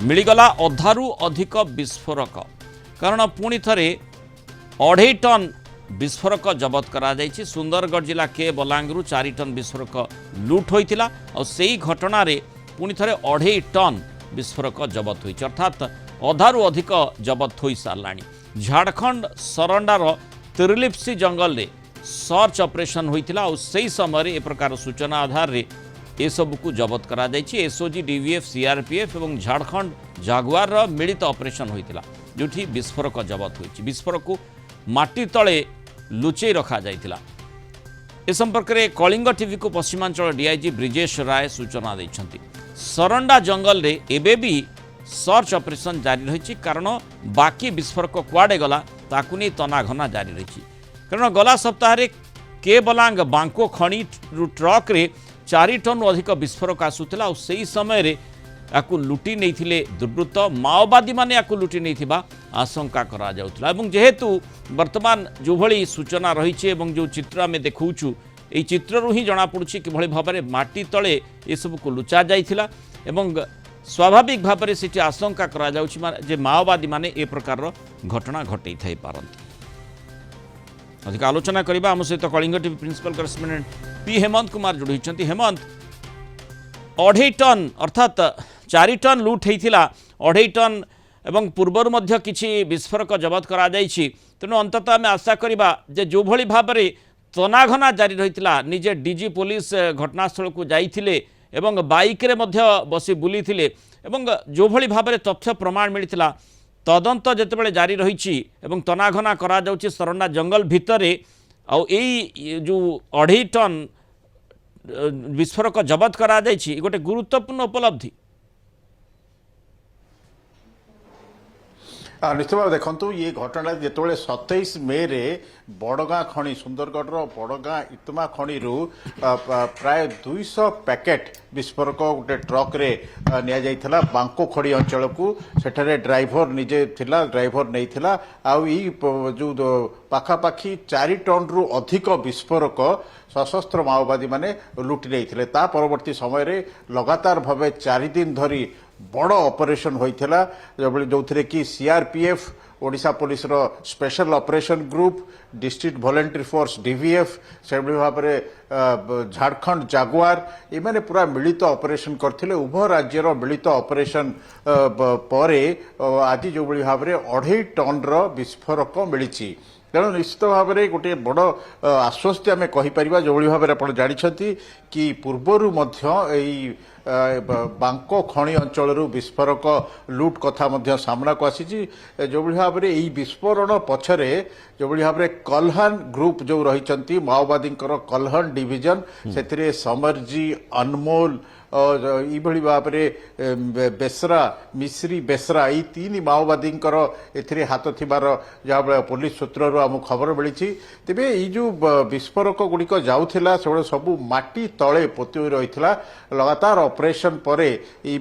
मिलगला अधारू अधिक विस्फोरक कारण पुणी थे 2.5 टन विस्फोरक जबत करा जायछि। सुंदरगढ़ जिला के बलांगरू 4 टन विस्फोरक लुट होइतिला और सेही घटना रे पुणी थे 2.5 टन विस्फोरक जबत होइछि अर्थात अधारू अधिक जबत होई सारलाणी। झारखंड सरंडार तिरलिप्सी जंगल रे सर्च ऑपरेशन होइतिला और सेही समय ए प्रकार सूचना आधार रे ए सबको जबत करा जायछि। एसओजी डीवीएफ सीआरपीएफ और झारखंड जागुआर मिलित ऑपरेशन होइतिला जोठी विस्फोरक जबत होइछि। विस्फोरक को माटी तले लुचै रखा जाइतिला। ए संपर्क में कलिंग टीवी को पश्चिमांचल डीआईजी ब्रिजेश राय सूचना दैछन्ति। सरंडा जंगल रे एबे भी सर्च ऑपरेशन जारी रही कारण बाकी विस्फोरक कुआडे गला ताकू नहीं तनाघना जारी रही कारण गला सप्ताह के बलांग बांको खणी ट्रक रे 4 टन अधिक विस्फोरक आसूला और सही समय याकू लुटी नहीं दुर्वृत्त माओवादी माने याकू लुटी नहीं आशंका करा जाउतला। एवं जेहेतु वर्तमान जो भली सूचना रही जो चित्र आम देखु ये चित्रु ही जना पड़ुछि कि भली भाव में माटी तले ये सब को लुचा जाइथिला एवं स्वाभाविक भाव में सेठी आशंका करा जाउछि जे माओवादी माने ए प्रकार घटना घटई थाई पारंती। अधिक आलोचना करबा आम सहित Kalinga TV principal correspondent P Hemant Kumar जोड़ी। हेमंत 2.5 टन अर्थात 4 टन लुट होइथिला 2.5 टन एवं पूर्वर मध्य किछि विस्फोरक जबत करा जाइछि तेणु अंततः आम आशा करबा जे जो भली भाव में तनाघना जारी रहिथिला निजे डीजी पुलिस घटनास्थल को जाइथिले एवं बाइक रे मध्य बसी बुलीथिले एवं जो भली भाव में तथ्य प्रमाण मिलिथिला तदंत जेतेबेले जारी रही एवं तनाघना करा जाउछि सरंडा जंगल भितरे आउ एई जो 2.5 टन विस्फोरक जबत करा जाइछि गोटे गुरुत्वपूर्ण उपलब्धि। निश्चित भाव देखु ये घटना जो 27 मे रे बड़गाँ खणी सुंदरगढ़ बड़गाँ इतमा खणी प्राय 200 पैकेट विस्फोरक गोटे ट्रक रे निया जाइथिला बांको खड़ी अंचल को सेठारे ड्राइवर निजे थिला ड्राइवर नहीं थिला आउ जो पाखापाखी 4 टन रु अधिक विस्फोरक सशस्त्र माओवादी माने लुटि नहीं ता परवर्ती समय रे लगातार भावे 4 दिन धरी बड़ ऑपरेशन होइथिला जो कि सीआरपीएफ ओडिशा पुलिस रो special operation group district voluntary force DVF से भाव में झारखंड जागुआर इमाने पूरा मिलित ऑपरेशन करथिले। उभय राज्यर मिलित ऑपरेशन परे आज जो भाव में 2.5 टन रो विस्फोरक मिली तेणु निश्चित भाव में गोटे बड़ आश्वस्ति आम कहीपर जो भाव में आप जानते कि पूर्वर बांको खणी अंचल विस्फोरक लुट कथा सामना को आसी जो भाव में यही विस्फोरण पछरे जो भाव में कल्हान ग्रुप जो रही माओवादी कल्हान डिविजन से समरजी अनमोल और ये भाव में बेसरा मिश्री बेसरा ये 3 माओवादी ए हाथ थिबार जहाँ पुलिस सूत्र आम खबर मिली तेरे ये जो विस्फोरक गुड़िक जाऊला से सब माटी तले पोती रही लगातार ऑपरेशन पर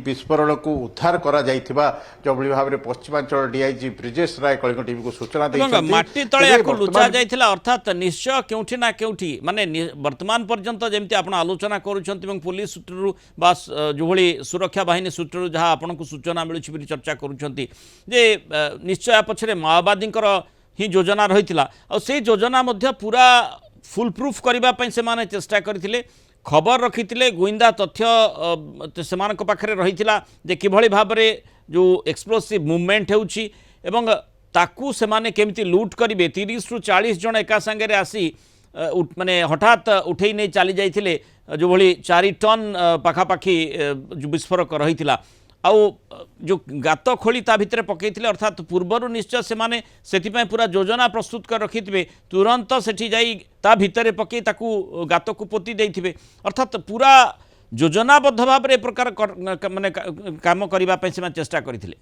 विस्फोरण को उद्धार करा जाइथिबा जो भाव में पश्चिमांचल डीआईजी ब्रिजेश राय कलिंग टीवी को सूचना दैछन्ति। माटी तले लुचा जाइथिला अर्थात निश्चय केउठी ना केउठी माने वर्तमान पर्यंत जेमती आपण आलोचना करूछन्ति एवं पुलिस सूत्रु बा जो भली सुरक्षा बाहिनी सूत्रु जहाँ आपन को सूचना मिलुछि बिली चर्चा करूछन्ति जे निश्चय पछरे माओवादी ही योजना रहिथिला और से योजना मध्य पूरा फुल प्रूफ करबा पई से माने चेष्टा करथिले खबर रखिथिले गुइंदा तथ्य सेमानक पाखरे रहिथिला जे किभली भाव में जो एक्सप्लोसिव मूवमेंट हेउछि एवं ताकू सेमाने केमिति लूट करिवे 30 रु 40 जन एका संगे आसी माने हठात उठे नहीं चली जाइथिले जो भली 4 टन पाखापाखी जो विस्फोरक रहिथिला आउ जो गात खोली ता भितर पकईथिले अर्थात पूर्वर निश्चय से माने सेतिपय पूरा योजना प्रस्तुत कर रखिथिबे तुरंत सेठी जाई ता भितर पकई ताकू गात को पोती देइथिबे अर्थात पूरा योजनाबद्ध भाव में प्रकार माने काम करबा पय से चेष्टा करथिले।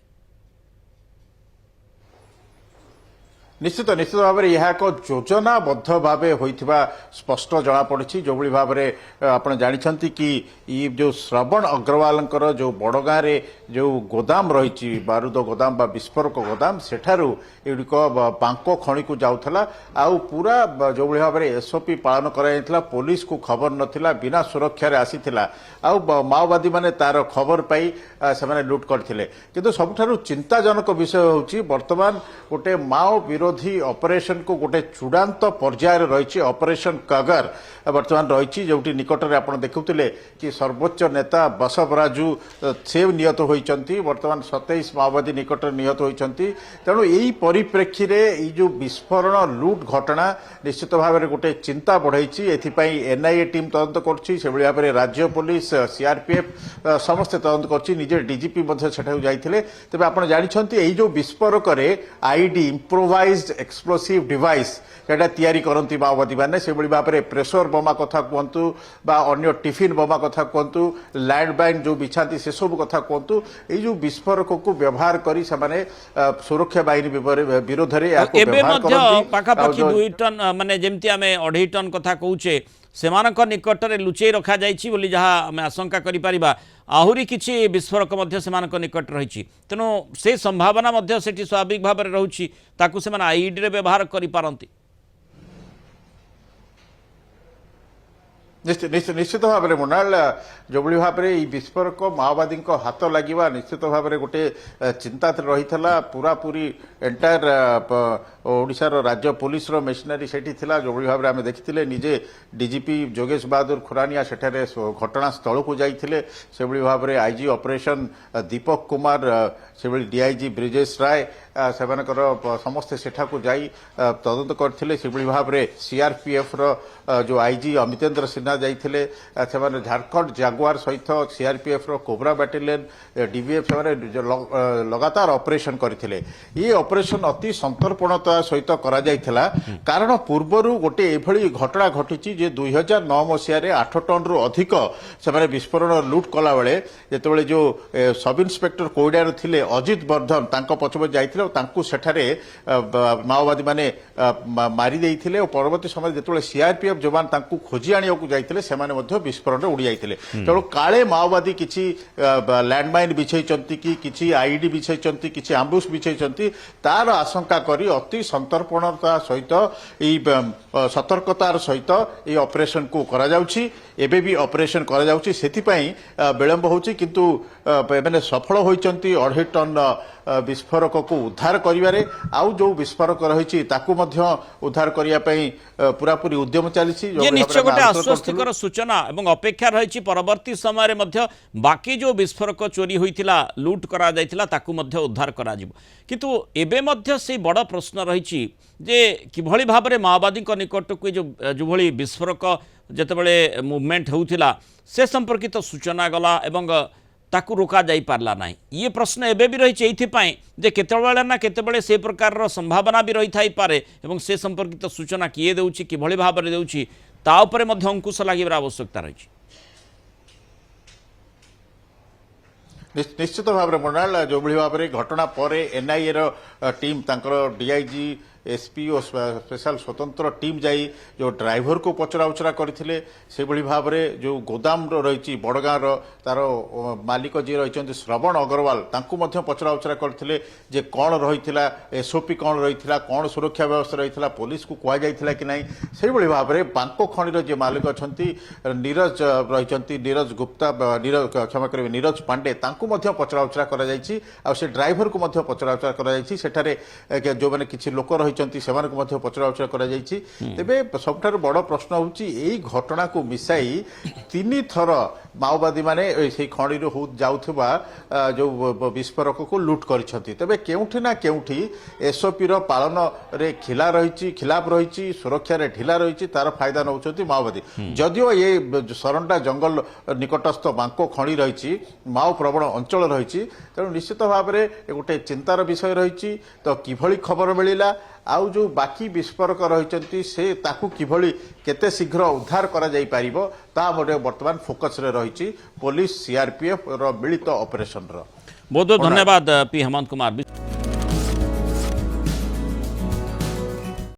निश्चित निश्चित भाव में यह एक योजनाबद्ध भाव होता स्पष्ट जमापड़ी जो भाव में आप जानते कि ये जो श्रवण अग्रवाल जो बड़गाँ रे जो गोदाम रही बारूद गोदाम बा विस्फोरक गोदाम सेठारू एगुड़िक बांको खणी को जाऊला आउ पूरा जो भाव में एसओपी पालन कर पुलिस को खबर नथिला बिना सुरक्षा आसीथिला आउ माओवादी माने तार खबर पाई से लुट करथिले किंतु सबठारु चिंताजनक विषय होची वर्तमान गोटे माओ विरोधी ऑपरेशन को गोटे चूड़ांत पर्यायर रही ऑपरेशन कगर वर्तमान रही जो निकट में आप देखुले कि सर्वोच्च नेता बसवराजू से निहत होती वर्तमान 27 माओवादी निकट निहत होती तेणु यही परिप्रेक्षी रे जो विस्फोरण लुट घटना निश्चित भाव में गोटे चिंता बढ़ाई एनआईए टीम तदंत कर भाव में राज्य पुलिस सीआरपीएफ समस्ते तदंत कर डीजीपी जाते तेज आप जानते जो विस्फोरक आईडी इम्प्रोवाइज्ड एक्सप्लोसिव डिवाइस सेटा तैयारी करती माओवादी मैंने से भाव में प्रेसर बोमा कथा कहतु बा अन्य टिफिन बोमा कथा कहतु लैंड बाइन जो बिछाती से सब कथा कहतु ये जो विस्फोरक को व्यवहार करी से सुरक्षा बाहिनी विरोध में पाखापाखि 2 टन माने जेमती आमे 2.5 टन कथा कहूचे सेमानक निकट में लुचई रखा जाइछि बोली जहाँ आम आशंका करिपारिबा आहुरी किछि विस्फोरक मध्य सेमानक निकट रही तेणु से संभावना मध्य सेठी स्वाभाविक भाव में रहुछि ताकू सेमाने आईडी रे व्यवहार करि पारंती निश्चित भाव में मुनाल जो भाव में विस्फोरक माओवादी हाथ लगे निश्चित भाव में गोटे चिंता रही पूरा पूरी एंटायर ओडिशार राज्य पुलिस मेसिनरी सेठी थिला जो भाव में आम देखी निजे डीजीपी जोगेश बहादुर खुरानिया सेठारे घटनास्थल को जाइए से भाव में आईजी ऑपरेशन दीपक कुमार से डीआईजी ब्रिजेश राय से समस्ते सेठा को जाई तदंत करथिले से भाव में सीआरपीएफ जो आईजी अमितेंद्र सिन्हा जाइए झारखंड जागुआर सहित सीआरपीएफ कोबरा बाटालियन डीवीएफ से लगातार ऑपरेशन करथिले ये ऑपरेशन अति संतर्पणता सहित करा जाइथिला कारण पूर्वर गोटे एभली घटना घटी जे 2009 मसीह 8 टन रु अधिक से विस्फोरण लुट कला बेले जेतेबेले जो सब इन्स्पेक्टर कोइडार थिले अजित वर्धन तांको पछपछ जाइथिले तांकु सेठारे माओवादी माने मारी देइथिले और परवर्ती समय जेतेबेले सीआरपीएफ जवान तांकु खोजी आनिया को जाइथिले सेमाने मध्ये विस्फोरण उड़ी जाइथिले तेणु काले माओवादी किछि लैंडमाइन बिछैचंती कि किछि आईडी बिछैचंती किछि आम्बुश बिछैचंती तार आशंका करी अति संतर्पणता सहित सतर्कतार सहित ये ऑपरेशन को करा जाउछि एबे भी ऑपरेशन करा जाउछि सेथिपई विलंब होछि किंतु एबे सफल होइचंती 2.5 टन विस्फोरक को उद्धार करिवारे आउ जो विस्फोरक रही ताकू मध्य उद्धार करिया पई पूरा पूरी उद्यम चलिछि ये निश्चय गोटे आश्वस्तिकर सूचना एवं अपेक्षा रही परवर्ती समय मध्य बाकी जो विस्फोरक चोरी होइतिला लूट करा जाइतिला ताकू मध्य उद्धार करा जिवो किंतु एबे मध्य से बड़ प्रश्न रही जे किभली भाव में माओवादी निकट को जो भली विस्फोरक जेतेबेले मूवमेंट होउतिला से संपर्कित सूचना गला एवं ताकू रोका जाई पारला नाही ये प्रश्न एबे भी रही एइथिपाई जे केतेबेले ना केतेबेले से प्रकार संभावना भी रही थाई पारे एवं से संपर्कित सूचना किए देउछि किभली भाव में देउछि ता उपरे मध्य अंकुश लागिबार आवश्यकता रही निश्चित भाव में मोनाल जो भाव में घटना पर एनआईए टीम डीआईजी एसपी और स्पेशल स्वतंत्र टीम जाई जो ड्राइवर को पचरा उचरा करथिले से भली भाव में जो गोदाम रही बड़गाँ तार मालिक जी रही श्रवण अग्रवाल तांकु मध्य पचरा उचरा करथिले जे कौन रही एसओपी कौन रही कौन सुरक्षा व्यवस्था रही पुलिस को कह जाइथिला कि नहीं से भली भाव में बांको खणीर जे मालिक अच्छा नीरज रही नीरज गुप्ता क्षमा करेंगे नीरज पांडे तांकु मध्य पचरा उचरा करा जाइछि आ से ड्राइवर को मध्य पचरा उचरा करा जाइछि सेठारे जो माने किछि लोक रही पचरा उचरा करा जाइछि तेबे सबठार बड़ प्रश्न होउछि एई घटना को मिसाई 3 थर माओवादी माने से खणी जाउथबा जो विस्फोरक को लूट करिसथि तेबे केउठी ना केउठी एसओपी रो पालन रे खिलाफ रही सुरक्षा रे ढिला रही तार फायदा नउछथि माओवादी जदियो ये सरंडा जंगल निकटस्थ बांको खणी रही माओ प्रबण अंचल रही तेणु निश्चित भाव में गोटे चिंतार विषय रही तो किभली खबर मिलिला आउ जो बाकी विस्फोरक रही से ताकू किभली केते शीघ्र उद्धार करा जाई पारिबो ता वर्तमान फोकस रे रही पुलिस सीआरपीएफ रो मिलित ऑपरेशन रो। बहुत बहुत धन्यवाद पी हेमंत कुमार।